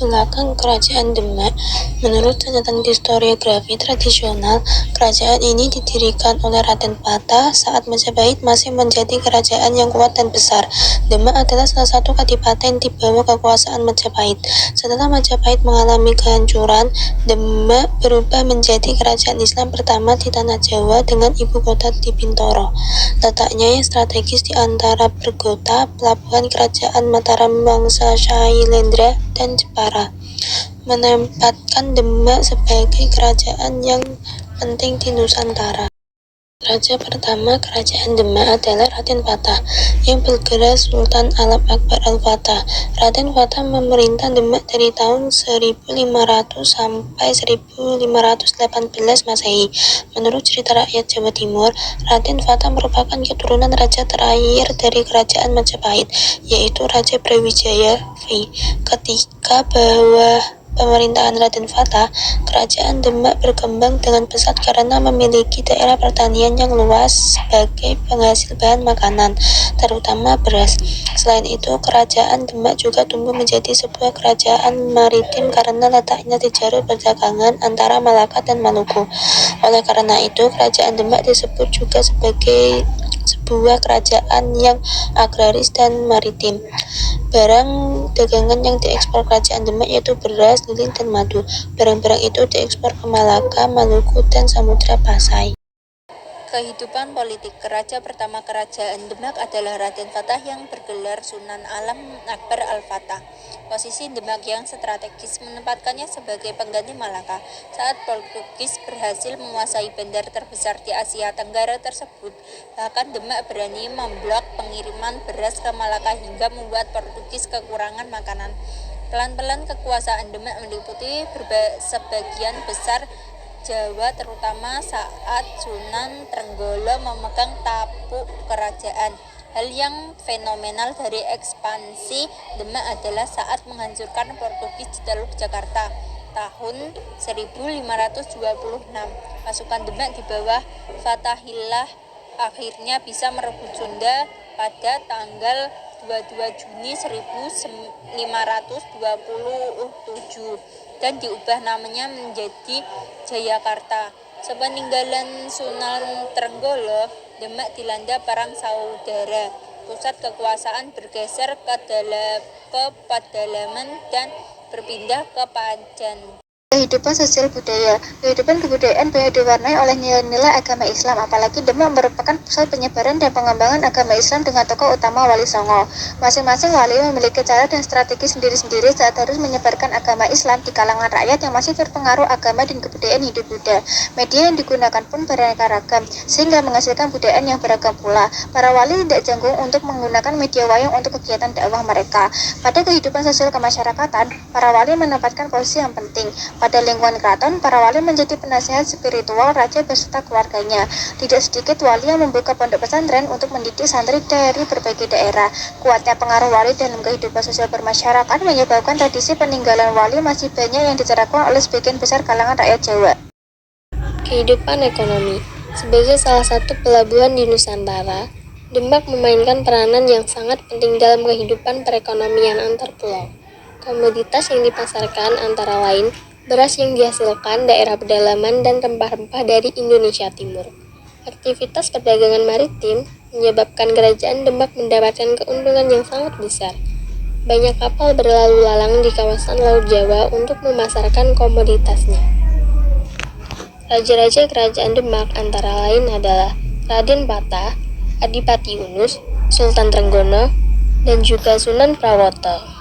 belakang Kerajaan Demak. Menurut catatan historiografi tradisional, kerajaan ini didirikan oleh Raden Patah saat Majapahit masih menjadi kerajaan yang kuat dan besar. Demak adalah salah satu kadipaten di bawah kekuasaan Majapahit. Setelah Majapahit mengalami kehancuran, Demak berubah menjadi kerajaan Islam pertama di tanah Jawa dengan ibu kota di Bintoro. Letaknya yang strategis di antara Pergota, pelabuhan kerajaan Mataram, Wangsa Shailendra, dan Jepara, menempatkan Demak sebagai kerajaan yang penting di Nusantara. Raja pertama Kerajaan Demak adalah Raden Patah, yang bergelar Sultan Alam Akbar Al-Fatah. Raden Patah memerintah Demak dari tahun 1500 sampai 1518 Masehi. Menurut cerita rakyat Jawa Timur, Raden Patah merupakan keturunan raja terakhir dari Kerajaan Majapahit, yaitu Raja Brawijaya V. Ketika bawah pemerintahan Raden Patah, kerajaan Demak berkembang dengan pesat karena memiliki daerah pertanian yang luas sebagai penghasil bahan makanan, terutama beras. Selain itu, kerajaan Demak juga tumbuh menjadi sebuah kerajaan maritim karena letaknya di jalur perdagangan antara Malaka dan Maluku. Oleh karena itu, kerajaan Demak disebut juga sebagai sebuah kerajaan yang agraris dan maritim. Barang dagangan yang diekspor kerajaan Demak yaitu beras, lilin, dan madu. Barang-barang itu diekspor ke Malaka, Maluku, dan Samudra Pasai. Kehidupan politik Raja pertama Kerajaan Demak adalah Raden Patah yang bergelar Sunan Alam Akbar Al-Fatah. Posisi Demak yang strategis menempatkannya sebagai pengganti Malaka. Saat Portugis berhasil menguasai bandar terbesar di Asia Tenggara tersebut, bahkan Demak berani memblok pengiriman beras ke Malaka hingga membuat Portugis kekurangan makanan. Pelan-pelan kekuasaan Demak meliputi sebagian besar Jawa, terutama saat Sunan Trenggono memegang tampuk kerajaan. Hal yang fenomenal dari ekspansi Demak adalah saat menghancurkan Portugis di Teluk Jakarta tahun 1526. Pasukan Demak di bawah Fathahillah akhirnya bisa merebut Sunda pada tanggal 22 Juni 1527 dan diubah namanya menjadi Jayakarta. Sepeninggalan Sunan Trenggono, Demak dilanda perang saudara. Pusat kekuasaan bergeser ke pedalaman dan berpindah ke Pajan. Kehidupan sosial budaya. Kehidupan kebudayaan banyak diwarnai oleh nilai-nilai agama Islam, apalagi Demak merupakan pusat penyebaran dan pengembangan agama Islam dengan tokoh utama Wali Songo. Masing-masing wali memiliki cara dan strategi sendiri-sendiri saat harus menyebarkan agama Islam di kalangan rakyat yang masih terpengaruh agama dan kebudayaan Hindu-Buddha. Media yang digunakan pun beraneka ragam, sehingga menghasilkan budaya yang beragam pula. Para wali tidak janggung untuk menggunakan media wayang untuk kegiatan dakwah mereka. Pada kehidupan sosial kemasyarakatan, para wali menempatkan posisi yang penting. Pada lingkungan keraton, para wali menjadi penasihat spiritual raja beserta keluarganya. Tidak sedikit wali yang membuka pondok pesantren untuk mendidik santri dari berbagai daerah. Kuatnya pengaruh wali dalam kehidupan sosial bermasyarakat menyebabkan tradisi peninggalan wali masih banyak yang diterapkan oleh sebagian besar kalangan rakyat Jawa. Kehidupan ekonomi. Sebagai salah satu pelabuhan di Nusantara, Demak memainkan peranan yang sangat penting dalam kehidupan perekonomian antar pulau. Komoditas yang dipasarkan antara lain beras yang dihasilkan daerah pedalaman dan rempah-rempah dari Indonesia Timur. Aktivitas perdagangan maritim menyebabkan kerajaan Demak mendapatkan keuntungan yang sangat besar. Banyak kapal berlalu lalang di kawasan Laut Jawa untuk memasarkan komoditasnya. Raja-raja kerajaan Demak antara lain adalah Raden Patah, Adipati Unus, Sultan Trenggono, dan juga Sunan Prawoto.